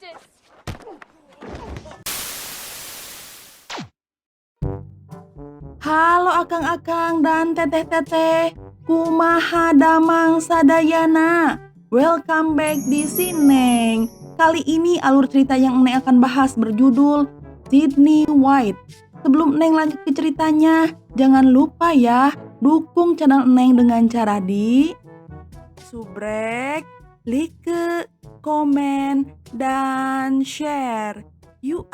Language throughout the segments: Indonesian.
bitches. Halo akang-akang dan teteh-teteh, kumaha damang sadayana. Welcome back di Sineng. Kali ini alur cerita yang Neng akan bahas berjudul Sydney White. Sebelum Neng lanjut ke ceritanya, jangan lupa ya dukung channel Neng dengan cara di subrek, like, komen, dan share. Yuk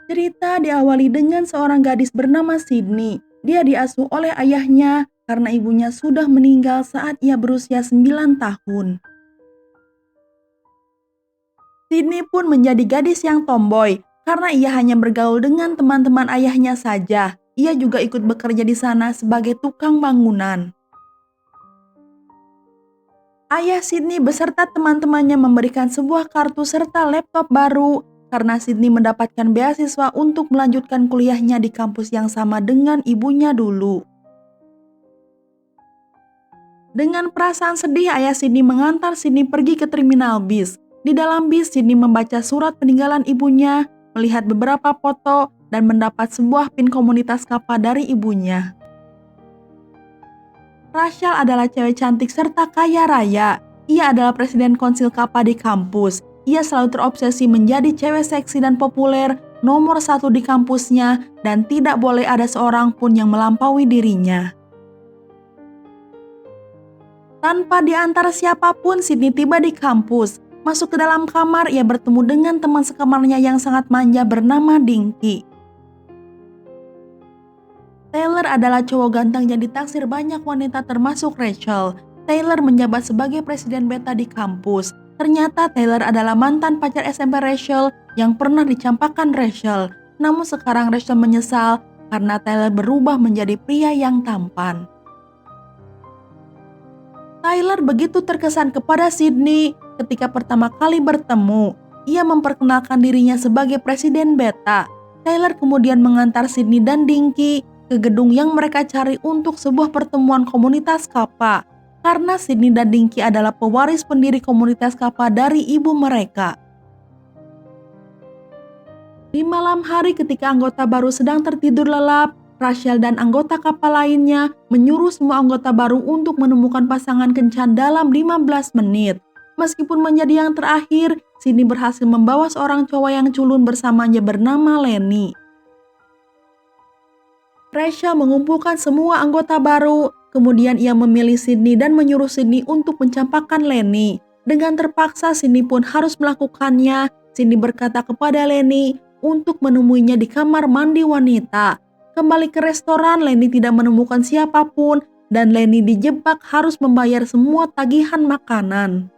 Cerita diawali dengan seorang gadis bernama Sydney. Dia diasuh oleh ayahnya karena ibunya sudah meninggal saat ia berusia 9 tahun. Sydney pun menjadi gadis yang tomboy karena ia hanya bergaul dengan teman-teman ayahnya saja. Ia juga ikut bekerja di sana sebagai tukang bangunan. Ayah Sydney beserta teman-temannya memberikan sebuah kartu serta laptop baru karena Sydney mendapatkan beasiswa untuk melanjutkan kuliahnya di kampus yang sama dengan ibunya dulu. Dengan perasaan sedih, ayah Sydney mengantar Sydney pergi ke terminal bis. Di dalam bis, Sydney membaca surat peninggalan ibunya, melihat beberapa foto, dan mendapat sebuah pin komunitas kapal dari ibunya. Rachel adalah cewek cantik serta kaya raya. Ia adalah presiden konsil kapal di kampus. Ia selalu terobsesi menjadi cewek seksi dan populer, nomor 1 di kampusnya, dan tidak boleh ada seorang pun yang melampaui dirinya. Tanpa diantar siapapun, Sydney tiba di kampus. Masuk ke dalam kamar, ia bertemu dengan teman sekamarnya yang sangat manja bernama Dinky. Taylor adalah cowok ganteng yang ditaksir banyak wanita termasuk Rachel. Taylor menjabat sebagai presiden beta di kampus. Ternyata Taylor adalah mantan pacar SMP Rachel yang pernah dicampakkan Rachel. Namun sekarang Rachel menyesal karena Taylor berubah menjadi pria yang tampan. Taylor begitu terkesan kepada Sydney ketika pertama kali bertemu. Ia memperkenalkan dirinya sebagai presiden beta. Taylor kemudian mengantar Sydney dan Dinky ke gedung yang mereka cari untuk sebuah pertemuan komunitas kapal. Karena Sydney dan Dinky adalah pewaris pendiri komunitas kapal dari ibu mereka. Di malam hari ketika anggota baru sedang tertidur lelap, Rachel dan anggota kapal lainnya menyuruh semua anggota baru untuk menemukan pasangan kencan dalam 15 menit. Meskipun menjadi yang terakhir, Sydney berhasil membawa seorang cowok yang culun bersamanya bernama Lenny. Rachel mengumpulkan semua anggota baru, kemudian ia memilih Sydney dan menyuruh Sydney untuk mencampakkan Lenny. Dengan terpaksa Sydney pun harus melakukannya. Sydney berkata kepada Lenny untuk menemuinya di kamar mandi wanita. Kembali ke restoran, Lenny tidak menemukan siapapun dan Lenny dijebak harus membayar semua tagihan makanan.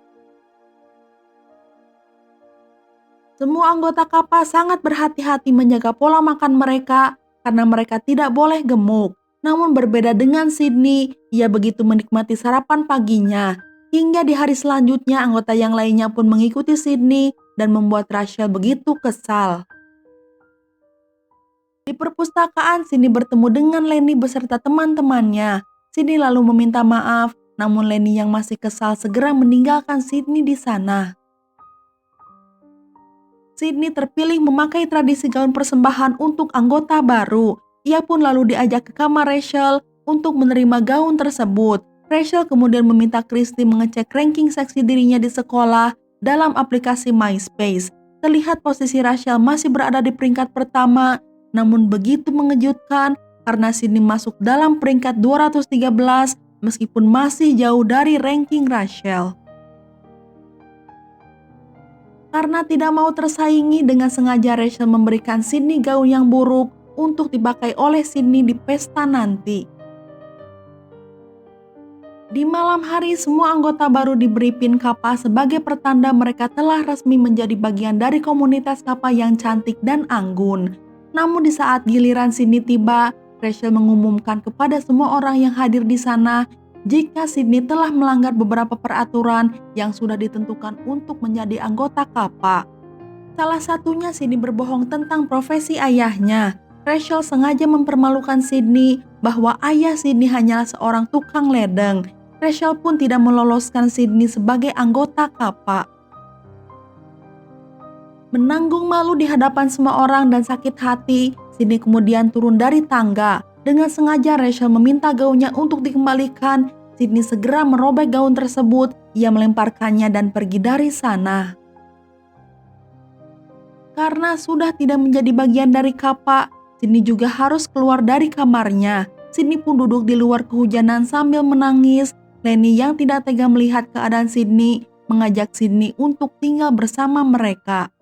Semua anggota kapal sangat berhati-hati menjaga pola makan mereka karena mereka tidak boleh gemuk. Namun berbeda dengan Sydney, ia begitu menikmati sarapan paginya. Hingga di hari selanjutnya anggota yang lainnya pun mengikuti Sydney dan membuat Rachel begitu kesal. Di perpustakaan, Sydney bertemu dengan Lenny beserta teman-temannya. Sydney lalu meminta maaf, namun Lenny yang masih kesal segera meninggalkan Sydney di sana. Sydney terpilih memakai tradisi gaun persembahan untuk anggota baru. Ia pun lalu diajak ke kamar Rachel untuk menerima gaun tersebut. Rachel kemudian meminta Christy mengecek ranking seksi dirinya di sekolah dalam aplikasi MySpace. Terlihat posisi Rachel masih berada di peringkat pertama, namun begitu mengejutkan karena Sydney masuk dalam peringkat 213 meskipun masih jauh dari ranking Rachel. Karena tidak mau tersaingi, dengan sengaja Rachel memberikan Sydney gaun yang buruk untuk dipakai oleh Sydney di pesta nanti. Di malam hari, semua anggota baru diberi pin kapal sebagai pertanda mereka telah resmi menjadi bagian dari komunitas kapal yang cantik dan anggun. Namun di saat giliran Sydney tiba, Rachel mengumumkan kepada semua orang yang hadir di sana jika Sydney telah melanggar beberapa peraturan yang sudah ditentukan untuk menjadi anggota kapal. Salah satunya Sydney berbohong tentang profesi ayahnya. Rachel sengaja mempermalukan Sydney bahwa ayah Sydney hanyalah seorang tukang ledeng. Rachel pun tidak meloloskan Sydney sebagai anggota KAPA. Menanggung malu di hadapan semua orang dan sakit hati, Sydney kemudian turun dari tangga. Dengan sengaja Rachel meminta gaunnya untuk dikembalikan. Sydney segera merobek gaun tersebut, ia melemparkannya dan pergi dari sana. Karena sudah tidak menjadi bagian dari KAPA, Sydney juga harus keluar dari kamarnya. Sydney pun duduk di luar kehujanan sambil menangis. Lenny yang tidak tega melihat keadaan Sydney mengajak Sydney untuk tinggal bersama mereka.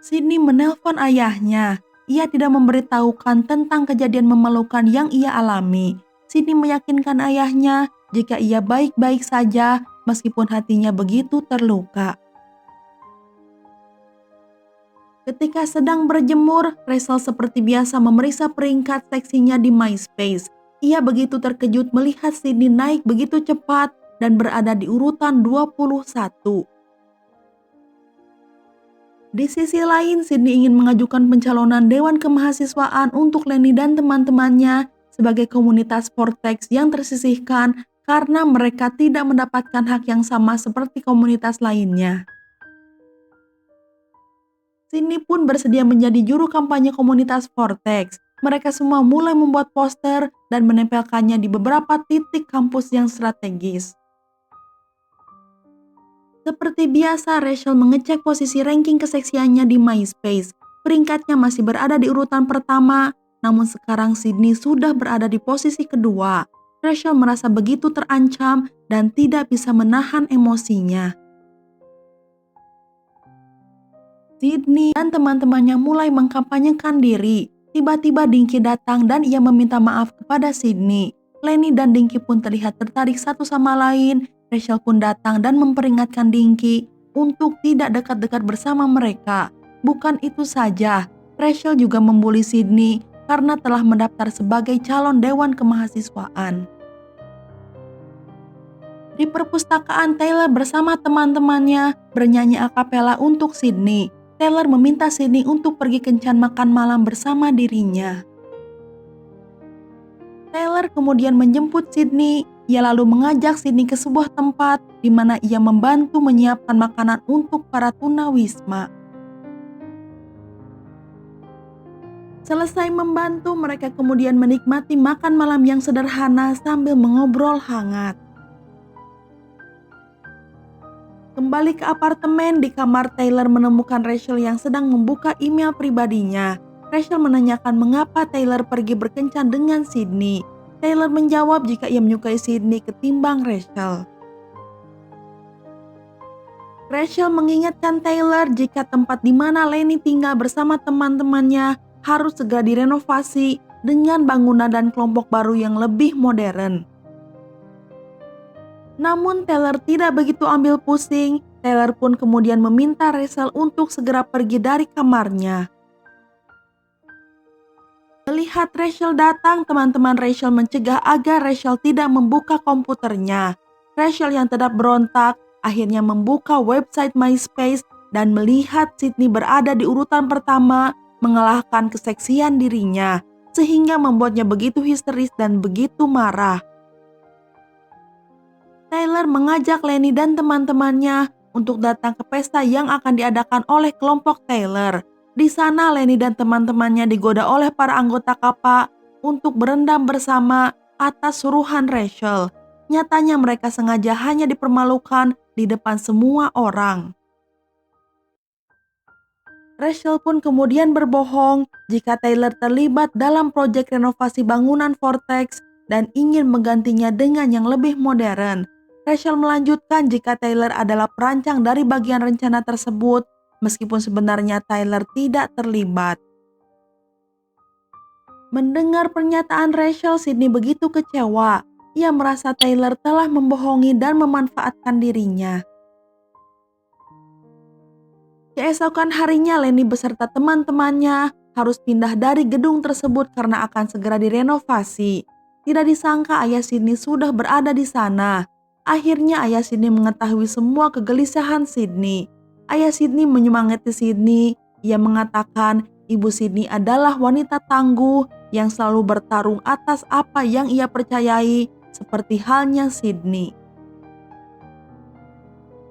Sydney menelpon ayahnya. Ia tidak memberitahukan tentang kejadian memalukan yang ia alami. Sydney meyakinkan ayahnya jika ia baik-baik saja meskipun hatinya begitu terluka. Ketika sedang berjemur, Rachel seperti biasa memeriksa peringkat seksinya di MySpace. Ia begitu terkejut melihat Sydney naik begitu cepat dan berada di urutan 21. Di sisi lain, Sydney ingin mengajukan pencalonan Dewan Kemahasiswaan untuk Lenny dan teman-temannya sebagai komunitas Vortex yang tersisihkan karena mereka tidak mendapatkan hak yang sama seperti komunitas lainnya. Sydney pun bersedia menjadi juru kampanye komunitas Vortex. Mereka semua mulai membuat poster dan menempelkannya di beberapa titik kampus yang strategis. Seperti biasa, Rachel mengecek posisi ranking keseksiannya di MySpace. Peringkatnya masih berada di urutan pertama, namun sekarang Sydney sudah berada di posisi kedua. Rachel merasa begitu terancam dan tidak bisa menahan emosinya. Sydney dan teman-temannya mulai mengkampanyekan diri. Tiba-tiba Dinky datang dan ia meminta maaf kepada Sydney. Lenny dan Dinky pun terlihat tertarik satu sama lain. Rachel pun datang dan memperingatkan Dinky untuk tidak dekat-dekat bersama mereka. Bukan itu saja, Rachel juga membuli Sydney karena telah mendaftar sebagai calon Dewan Kemahasiswaan. Di perpustakaan, Taylor bersama teman-temannya bernyanyi a cappella untuk Sydney. Taylor meminta Sydney untuk pergi kencan makan malam bersama dirinya. Taylor kemudian menjemput Sydney. Ia lalu mengajak Sydney ke sebuah tempat di mana ia membantu menyiapkan makanan untuk para tunawisma. Selesai membantu, mereka kemudian menikmati makan malam yang sederhana sambil mengobrol hangat. Kembali ke apartemen, di kamar Taylor menemukan Rachel yang sedang membuka email pribadinya. Rachel menanyakan mengapa Taylor pergi berkencan dengan Sydney. Taylor menjawab jika ia menyukai Sydney ketimbang Rachel. Rachel mengingatkan Taylor jika tempat di mana Lenny tinggal bersama teman-temannya harus segera direnovasi dengan bangunan dan kelompok baru yang lebih modern. Namun Taylor tidak begitu ambil pusing. Taylor pun kemudian meminta Rachel untuk segera pergi dari kamarnya. Melihat Rachel datang, teman-teman Rachel mencegah agar Rachel tidak membuka komputernya. Rachel yang tetap berontak akhirnya membuka website MySpace dan melihat Sydney berada di urutan pertama mengalahkan keseksian dirinya, sehingga membuatnya begitu histeris dan begitu marah. Taylor mengajak Lenny dan teman-temannya untuk datang ke pesta yang akan diadakan oleh kelompok Taylor. Di sana Lenny dan teman-temannya digoda oleh para anggota KAPA untuk berendam bersama atas suruhan Rachel. Nyatanya mereka sengaja hanya dipermalukan di depan semua orang. Rachel pun kemudian berbohong jika Taylor terlibat dalam proyek renovasi bangunan Vortex dan ingin menggantinya dengan yang lebih modern. Rachel melanjutkan jika Taylor adalah perancang dari bagian rencana tersebut, meskipun sebenarnya Taylor tidak terlibat. Mendengar pernyataan Rachel, Sydney begitu kecewa. Ia merasa Taylor telah membohongi dan memanfaatkan dirinya. Keesokan harinya, Lenny beserta teman-temannya harus pindah dari gedung tersebut karena akan segera direnovasi. Tidak disangka ayah Sydney sudah berada di sana. Akhirnya ayah Sydney mengetahui semua kegelisahan Sydney. Ayah Sydney menyemangati Sydney. Ia mengatakan Ibu Sydney adalah wanita tangguh yang selalu bertarung atas apa yang ia percayai, seperti halnya Sydney.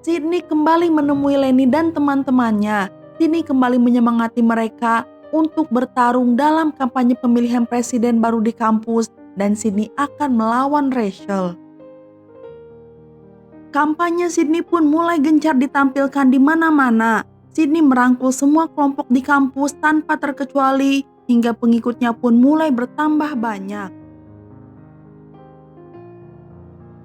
Sydney kembali menemui Lenny dan teman-temannya. Sydney kembali menyemangati mereka untuk bertarung dalam kampanye pemilihan presiden baru di kampus, dan Sydney akan melawan Rachel. Kampanye Sydney pun mulai gencar ditampilkan di mana-mana. Sydney merangkul semua kelompok di kampus tanpa terkecuali, hingga pengikutnya pun mulai bertambah banyak.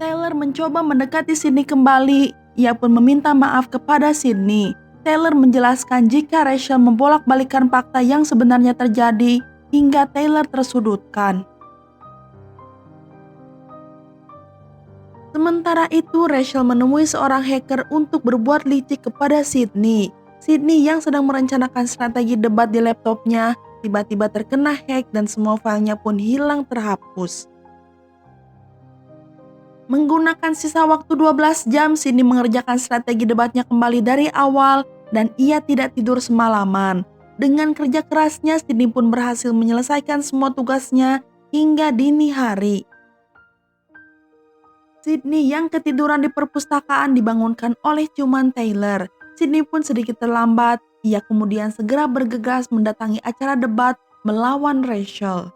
Taylor mencoba mendekati Sydney kembali. Ia pun meminta maaf kepada Sydney. Taylor menjelaskan jika Rachel membolak-balikan fakta yang sebenarnya terjadi, hingga Taylor tersudutkan. Sementara itu, Rachel menemui seorang hacker untuk berbuat licik kepada Sydney. Sydney yang sedang merencanakan strategi debat di laptopnya, tiba-tiba terkena hack dan semua filenya pun hilang terhapus. Menggunakan sisa waktu 12 jam, Sydney mengerjakan strategi debatnya kembali dari awal dan ia tidak tidur semalaman. Dengan kerja kerasnya, Sydney pun berhasil menyelesaikan semua tugasnya hingga dini hari. Sydney yang ketiduran di perpustakaan dibangunkan oleh ciuman Taylor. Sydney pun sedikit terlambat, ia kemudian segera bergegas mendatangi acara debat melawan Rachel.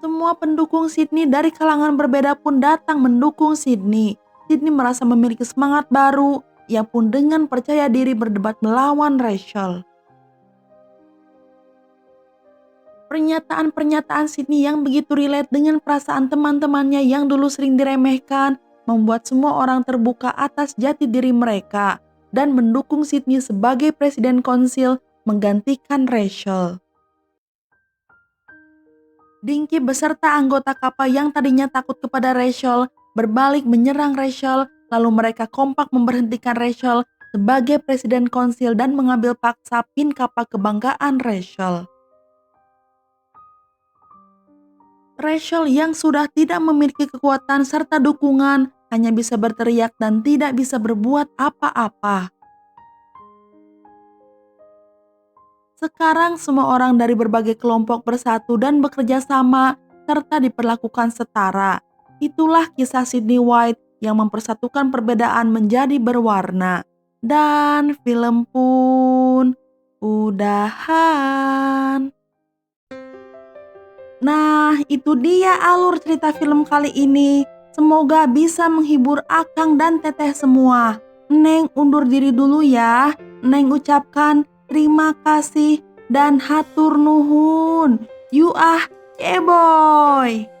Semua pendukung Sydney dari kalangan berbeda pun datang mendukung Sydney. Sydney merasa memiliki semangat baru. Ia pun dengan percaya diri berdebat melawan Rachel. Pernyataan-pernyataan Sydney yang begitu relate dengan perasaan teman-temannya yang dulu sering diremehkan membuat semua orang terbuka atas jati diri mereka dan mendukung Sydney sebagai presiden konsil menggantikan Rachel. Dinky beserta anggota kapal yang tadinya takut kepada Rachel berbalik menyerang Rachel, lalu mereka kompak memberhentikan Rachel sebagai presiden konsil dan mengambil paksa pin kapal kebanggaan Rachel. Rachel yang sudah tidak memiliki kekuatan serta dukungan hanya bisa berteriak dan tidak bisa berbuat apa-apa. Sekarang semua orang dari berbagai kelompok bersatu dan bekerja sama serta diperlakukan setara. Itulah kisah Sydney White yang mempersatukan perbedaan menjadi berwarna. Dan film pun udahan. Nah, itu dia alur cerita film kali ini. Semoga bisa menghibur Akang dan Teteh semua. Neng undur diri dulu ya. Neng ucapkan terima kasih dan hatur nuhun. You keboy.